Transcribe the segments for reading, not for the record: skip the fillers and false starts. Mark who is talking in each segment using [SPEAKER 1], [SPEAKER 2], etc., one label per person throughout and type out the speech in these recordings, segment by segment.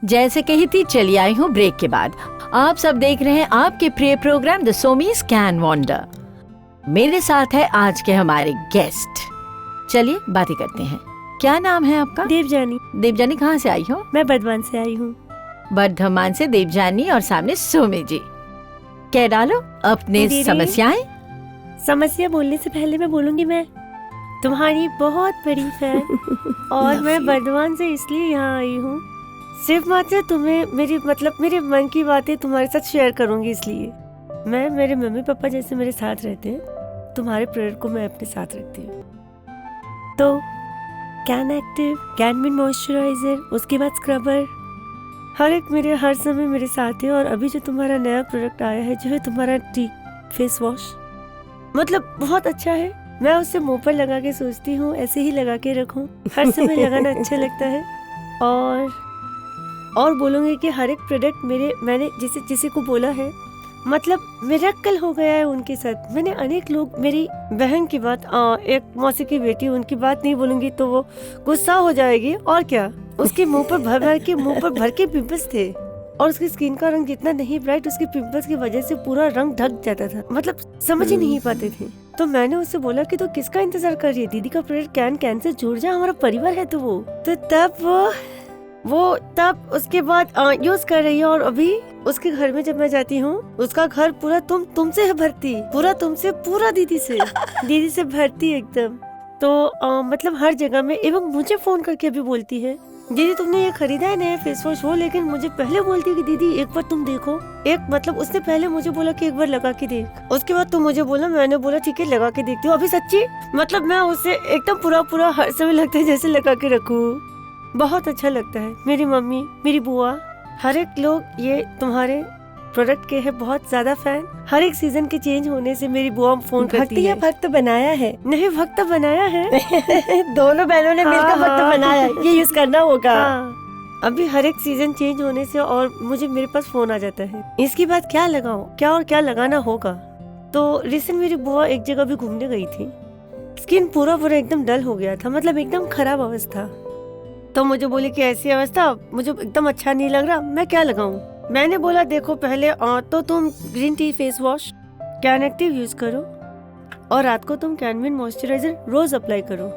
[SPEAKER 1] जैसे कही थी चली आई हूँ ब्रेक के बाद। आप सब देख रहे हैं आपके प्रिय प्रोग्राम द सोमीज कैन वंडर। मेरे साथ है आज के हमारे गेस्ट। चलिए बातें करते हैं। क्या नाम है आपका?
[SPEAKER 2] देवजानी।
[SPEAKER 1] देवजानी कहाँ से आई हो?
[SPEAKER 2] मैं बर्धमान से आई हूँ।
[SPEAKER 1] बर्धमान से देवजानी और सामने सोमी जी। कह डालो अपने समस्याएं।
[SPEAKER 2] समस्या बोलने से पहले मैं बोलूंगी मैं तुम्हारी बहुत बड़ी फैन और मैं बर्धमान से इसलिए यहाँ आई हूँ सिर्फ मात्र तुम्हें मेरे मन की बातें तुम्हारे साथ शेयर करूंगी। इसलिए मैं मेरे मम्मी पापा जैसे मेरे साथ रहते हैं, तुम्हारे प्रोडक्ट को मैं अपने साथ रखती हूँ। तो कैन एक्टिव, कैन मिन मॉइस्चराइजर, उसके बाद स्क्रबर, हर समय मेरे साथ है। और अभी जो तुम्हारा नया प्रोडक्ट आया है जो है तुम्हारा टी फेस वॉश, मतलब बहुत अच्छा है। मैं उसे मुंह पर लगा के सोचती हूँ ऐसे ही लगा के रखूँ, हर समय लगाना अच्छा लगता है। और बोलूँगी कि हर एक प्रोडक्ट मैंने जिसे को बोला है, मतलब मिरेकल हो गया है उनके साथ। मैंने अनेक लोग, मेरी बहन की बात, एक मौसी की बेटी, उनकी बात नहीं बोलूंगी तो वो गुस्सा हो जाएगी। और क्या, उसके मुंह पर भर के पिंपल्स थे और उसकी स्किन का रंग जितना नहीं ब्राइट, उसके पिंपल्स की वजह से पूरा रंग ढक जाता था, मतलब समझ ही नहीं पाते थे। तो मैंने उससे बोला कि तो किसका इंतजार कर रही है, दीदी का प्रोडक्ट कैन से जुड़ जा, हमारा परिवार है। तो तब उसके बाद यूज कर रही है। और अभी उसके घर में जब मैं जाती हूँ, उसका घर पूरा तुमसे है भरती, पूरा दीदी से भरती एकदम। तो मतलब हर जगह में, एवं मुझे फोन करके अभी बोलती है दीदी तुमने ये खरीदा है नया फेस वॉश, वो लेकिन मुझे पहले बोलती है कि दीदी एक बार तुम देखो। मतलब उसने पहले मुझे बोला कि एक बार लगा के देख, उसके बाद तुम मुझे बोला, मैंने बोला ठीक है लगा के देखती हूँ। अभी सच्ची मतलब मैं उसे एकदम पूरा हर समय लगता है जैसे लगा के रखूँ, बहुत अच्छा लगता है। मेरी मम्मी, मेरी बुआ, हर एक लोग ये तुम्हारे प्रोडक्ट के है बहुत ज्यादा फैन। हर एक सीजन के चेंज होने से मेरी बुआ फोन करती है।
[SPEAKER 1] भक्त बनाया है?
[SPEAKER 2] नहीं, भक्त बनाया है
[SPEAKER 1] दोनों बहनों ने मिलकर भक्त बनाया है। ये यूज करना होगा।
[SPEAKER 2] अभी हर एक सीजन चेंज होने से और मेरे पास फोन आ जाता है, इसके बाद क्या लगाऊं, क्या लगाना होगा। तो रिसेंट मेरी बुआ एक जगह भी घूमने गई थी, स्किन पूरा एकदम डल हो गया था, मतलब एकदम खराब अवस्था। तो मुझे बोली कि ऐसी अवस्था मुझे एकदम अच्छा नहीं लग रहा, मैं क्या लगाऊं। मैंने बोला देखो पहले तो तुम green tea face wash can active use करो और रात को तुम कैन मिन मॉइस्चराइजर रोज अप्लाई करो।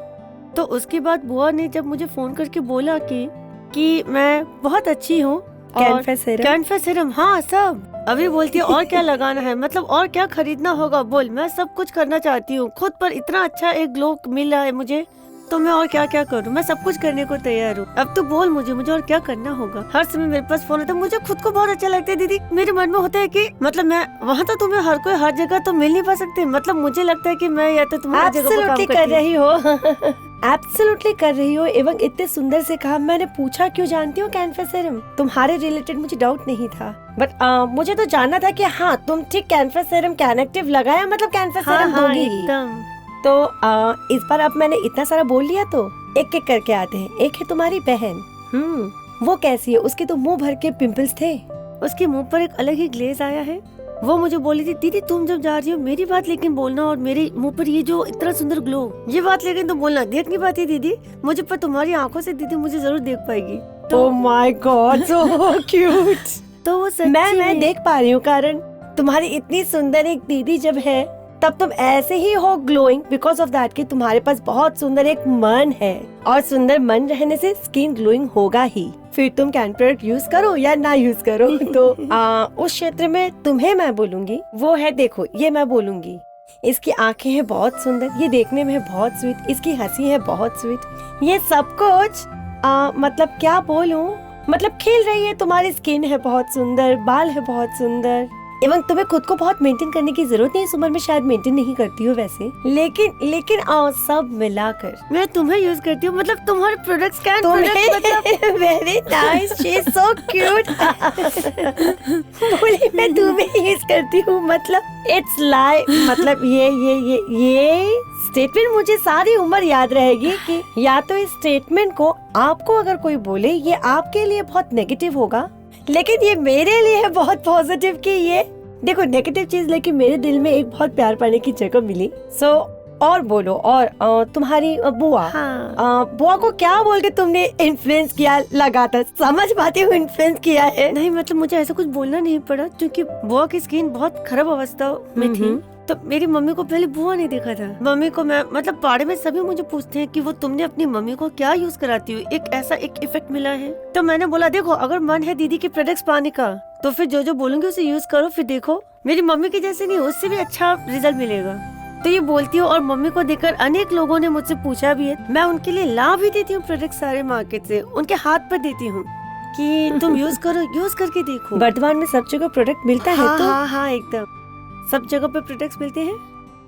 [SPEAKER 2] तो उसके बाद बुआ ने जब मुझे फोन करके बोला कि मैं बहुत अच्छी हूँ, कैनफा सीरम, हाँ सब। अभी बोलती है और क्या लगाना है, मतलब और क्या खरीदना होगा बोल, मैं सब कुछ करना चाहती हूँ। खुद पर इतना अच्छा एक ग्लो मिला है मुझे, तो मैं और क्या करूँ, मैं सब कुछ करने को तैयार हूँ। अब तो बोल मुझे और क्या करना होगा। हर समय मेरे पास फोन होता है, मुझे खुद को बहुत अच्छा लगता है दीदी। मेरे मन में होता है कि मतलब मैं वहाँ तो तुम्हें हर जगह तो मिल नहीं पा सकते, मतलब मुझे लगता है कि मैं या तो तुम्हारी जगह पर काम
[SPEAKER 1] कर रही हो एब्सोल्युटली कर रही हो। एवं इतने सुंदर से कहा। मैंने पूछा क्यों जानती हो कैनफा सीरम, तुम्हारे रिलेटेड मुझे डाउट नहीं था, बट मुझे तो जानना था कि हाँ तुम ठीक कैनफा सीरम कैन एक्टिव लगाया, मतलब कैनफा सीरम दोगी
[SPEAKER 2] एकदम।
[SPEAKER 1] तो इस बार अब मैंने इतना सारा बोल लिया तो एक एक करके आते हैं। एक है तुम्हारी बहन, वो कैसी है? उसके तो मुंह भर के पिंपल्स थे,
[SPEAKER 2] उसके मुंह पर एक अलग ही ग्लेज आया है। वो मुझे बोली थी दीदी तुम जब जा रही हो मेरी बात लेकिन बोलना, और मेरे मुंह पर ये जो इतना सुंदर ग्लो, ये बात लेकिन तुम बोलना। देख नहीं पाती दीदी मुझे, पर तुम्हारी आंखों से दीदी मुझे जरूर देख पाएगी।
[SPEAKER 1] तो माय गॉड सो क्यूट।
[SPEAKER 2] तो वो
[SPEAKER 1] मैं देख पा रही हूँ, कारण तुम्हारी इतनी सुंदर एक दीदी जब है तब तुम ऐसे ही हो ग्लोइंग, बिकॉज ऑफ दैट कि तुम्हारे पास बहुत सुंदर एक मन है, और सुंदर मन रहने से स्किन ग्लोइंग होगा ही। फिर तुम कैन प्रोडक्ट यूज करो या ना यूज करो। तो उस क्षेत्र में तुम्हें मैं बोलूंगी वो है, देखो ये मैं बोलूंगी, इसकी आंखें हैं बहुत सुंदर, ये देखने में है बहुत स्वीट, इसकी हंसी है बहुत स्वीट, ये सब कुछ मतलब क्या बोलूं, मतलब खिल रही है। तुम्हारी स्किन है बहुत सुंदर, बाल है बहुत सुंदर, एवं तुम्हें खुद को बहुत मेंटेन करने की जरूरत नहीं। इस उम्र में शायद मेंटेन नहीं करती हो वैसे, लेकिन सब मिलाकर
[SPEAKER 2] मैं तुम्हें यूज करती हूँ, मतलब तुम्हारे प्रोडक्ट्स कैन
[SPEAKER 1] मतलब very nice, she is so cute. बोली मैं तुम्हें यूज करती हूँ, मतलब इट्स लाइक, मतलब ये स्टेटमेंट मुझे सारी उम्र याद रहेगी कि या तो इस स्टेटमेंट को आपको अगर कोई बोले ये आपके लिए बहुत नेगेटिव होगा, लेकिन ये मेरे लिए है बहुत पॉजिटिव कि ये देखो नेगेटिव चीज, लेकिन मेरे दिल में एक बहुत प्यार पाने की जगह मिली। सो और बोलो, और तुम्हारी बुआ,
[SPEAKER 2] हाँ।
[SPEAKER 1] बुआ को क्या बोल के तुमने इन्फ्लुएंस किया? लगातार समझ पाती हूँ इन्फ्लुएंस किया है।
[SPEAKER 2] नहीं मतलब मुझे ऐसा कुछ बोलना नहीं पड़ा, क्योंकि बुआ की स्किन बहुत खराब अवस्था में थी। तो मेरी मम्मी को पहले बुआ ने देखा था। मम्मी को मैं मतलब पाड़े में सभी मुझे पूछते हैं कि वो तुमने अपनी मम्मी को क्या यूज कराती हो, एक ऐसा एक इफेक्ट मिला है। तो मैंने बोला देखो, अगर मन है दीदी के प्रोडक्ट्स पाने का तो फिर जो जो बोलूंगी उसे यूज करो, फिर देखो मेरी मम्मी के जैसे नहीं, उससे भी अच्छा रिजल्ट मिलेगा। तो ये बोलती हूँ, और मम्मी को देखकर अनेक लोगों ने मुझसे पूछा भी है। मैं उनके लिए ला भी देती हूँ प्रोडक्ट सारे मार्केट से, उनके हाथ पर देती हूँ कि तुम यूज करो, यूज करके देखो।
[SPEAKER 1] वर्तमान में सब जगह प्रोडक्ट मिलता है। तो
[SPEAKER 2] हाँ एकदम सब जगह पे प्रोडक्ट्स मिलते हैं।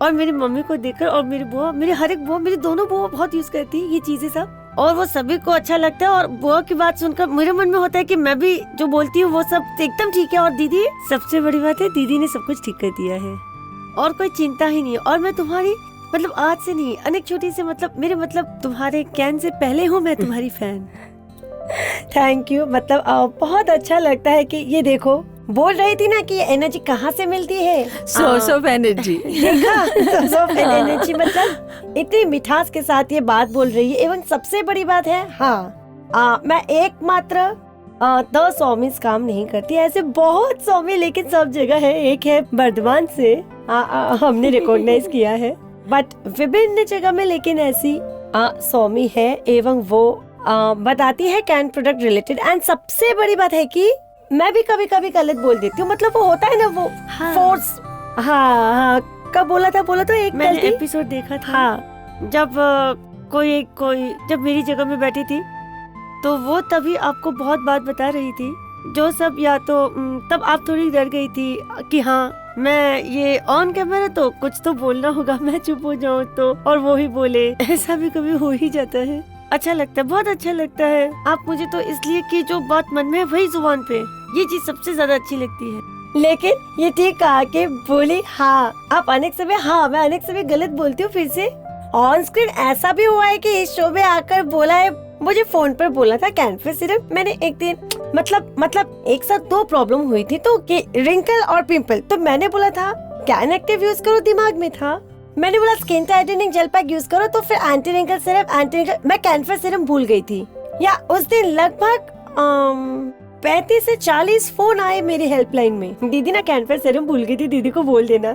[SPEAKER 2] और मेरी मम्मी को देखकर, और मेरी बुआ, मेरी हर एक बुआ, मेरी दोनों बुआ बहुत यूज करती है ये चीजें सब, और वो सभी को अच्छा लगता है। और बुआ की बात सुनकर मेरे मन में होता है कि मैं भी जो बोलती हूँ वो सब एकदम ठीक है। और दीदी, सबसे बड़ी बात है दीदी ने सब कुछ ठीक कर दिया है और कोई चिंता ही नहीं है। और मैं तुम्हारी मतलब आज से नहीं, अनेक छोटी से मतलब मेरे मतलब तुम्हारे कैन से पहले हूँ मैं तुम्हारी फैन।
[SPEAKER 1] Thank you. मतलब बहुत अच्छा लगता है कि ये देखो, बोल रही थी ना कि ये एनर्जी कहाँ से मिलती है,
[SPEAKER 3] सोर्स ऑफ एनर्जी।
[SPEAKER 1] देखा, सोर्स ऑफ एनर्जी, मतलब इतनी मिठास के साथ ये बात बोल रही है। एवं सबसे बड़ी बात है, हाँ, मैं एकमात्र द स्वामीज काम नहीं करती, ऐसे बहुत स्वामी लेकिन सब जगह है। एक है वर्धमान से, हमने रिकॉग्नाइज किया है, बट विभिन्न जगह में लेकिन ऐसी स्वामी है, एवं वो बताती है कैन प्रोडक्ट रिलेटेड। एंड सबसे बड़ी बात है कि मैं भी कभी कभी गलत बोल देती हूँ, मतलब वो होता है ना वो फोर्स। हाँ, कब बोला था एक
[SPEAKER 2] मैंने एपिसोड देखा था। हाँ, जब कोई जब मेरी जगह में बैठी थी तो वो तभी आपको बहुत बात बता रही थी, जो सब या तो तब आप थोड़ी डर गई थी कि हाँ मैं ये ऑन कैमरा तो कुछ तो बोलना होगा, मैं चुप हो जाऊँ तो, और वो ही बोले। ऐसा भी कभी हो ही जाता है। अच्छा लगता है, बहुत अच्छा लगता है। आप मुझे तो इसलिए कि जो बात मन में है वही जुबान पे, ये चीज सबसे ज्यादा अच्छी लगती है।
[SPEAKER 1] लेकिन ये ठीक कहा कि बोली हाँ, आप अनेक समय, हाँ मैं अनेक समय गलत बोलती हूँ। फिर से ऑन स्क्रीन ऐसा भी हुआ है कि इस शो में आकर बोला है, मुझे फोन पर बोला था कैनफिस सिरप। मैंने एक दिन मतलब एक साथ 2 प्रॉब्लम हुई थी, तो रिंकल और पिंपल। तो मैंने बोला था कैन एक्टिव यूज करो, दिमाग में था। मैंने बोला skin tightening gel pack use करो, तो फिर एंटी रिंकल सिरप, मैं कैनफिस सिरप भूल गई थी। या उस दिन लगभग 35 से 40 फोन आए मेरी हेल्पलाइन में, दीदी ना कैनफिस सिरप भूल गई थी, दीदी को बोल देना।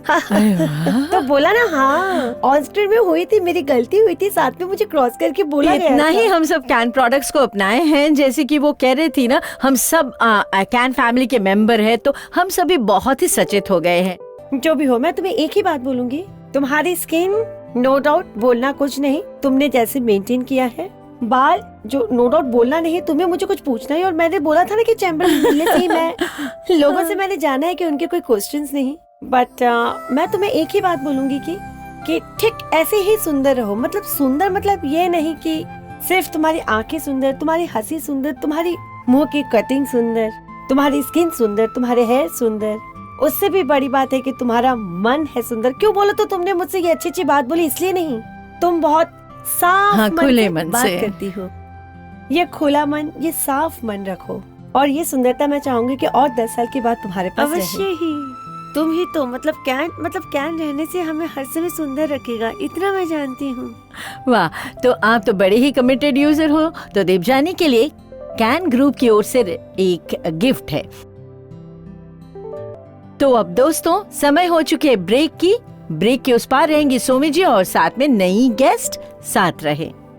[SPEAKER 1] तो बोला ना, हाँ ऑन स्क्रीन में हुई थी, मेरी गलती हुई थी, साथ में मुझे क्रॉस करके बोला गया था।
[SPEAKER 3] इतना ही हम सब कैन प्रोडक्ट्स को अपनाए हैं, जैसे कि वो कह रही थी ना, हम सब कैन फैमिली के मेंबर हैं, तो हम सभी बहुत ही सचेत हो गए हैं।
[SPEAKER 1] जो भी हो, मैं तुम्हें एक ही बात बोलूंगी, तुम्हारी स्किन नो डाउट बोलना कुछ नहीं, तुमने जैसे मेंटेन किया है, बाल जो नो डाउट बोलना नहीं, तुम्हें मुझे कुछ पूछना है। और मैंने बोला था ना कि चैम्बर में मिलने थी, मैं लोगों से मैंने जाना है कि उनके कोई क्वेश्चंस नहीं, बट मैं तुम्हें एक ही बात बोलूंगी कि ठीक ऐसे ही सुंदर रहो। मतलब सुंदर मतलब ये नहीं कि सिर्फ तुम्हारी आंखें सुंदर, तुम्हारी हंसी सुंदर, तुम्हारी मुंह की कटिंग सुंदर, तुम्हारी स्किन सुंदर, तुम्हारे हेयर सुंदर, उससे भी बड़ी बात है कि तुम्हारा मन है सुंदर। क्यों बोलो तो तुमने मुझसे ये अच्छी बात बोली इसलिए नहीं, तुम बहुत साफ
[SPEAKER 3] खुले
[SPEAKER 1] मन
[SPEAKER 3] मन
[SPEAKER 1] बात
[SPEAKER 3] से
[SPEAKER 1] करती हो। ये खुला मन, ये साफ मन रखो, और ये सुंदरता मैं चाहूंगी कि और 10 साल के बाद तुम्हारे पास
[SPEAKER 2] अवश्य
[SPEAKER 1] रहे।
[SPEAKER 2] ही। तुम ही तो मतलब कैन रहने से हमें हर समय सुंदर रखेगा, इतना मैं जानती हूँ।
[SPEAKER 3] वाह, तो आप तो बड़े ही कमिटेड यूजर हो। तो देवजानी के लिए कैन ग्रुप की ओर से एक गिफ्ट है। तो अब दोस्तों समय हो चुके ब्रेक की। ब्रेक के उस पार रहेंगी सोमी जी और साथ में नई गेस्ट साथ रहे।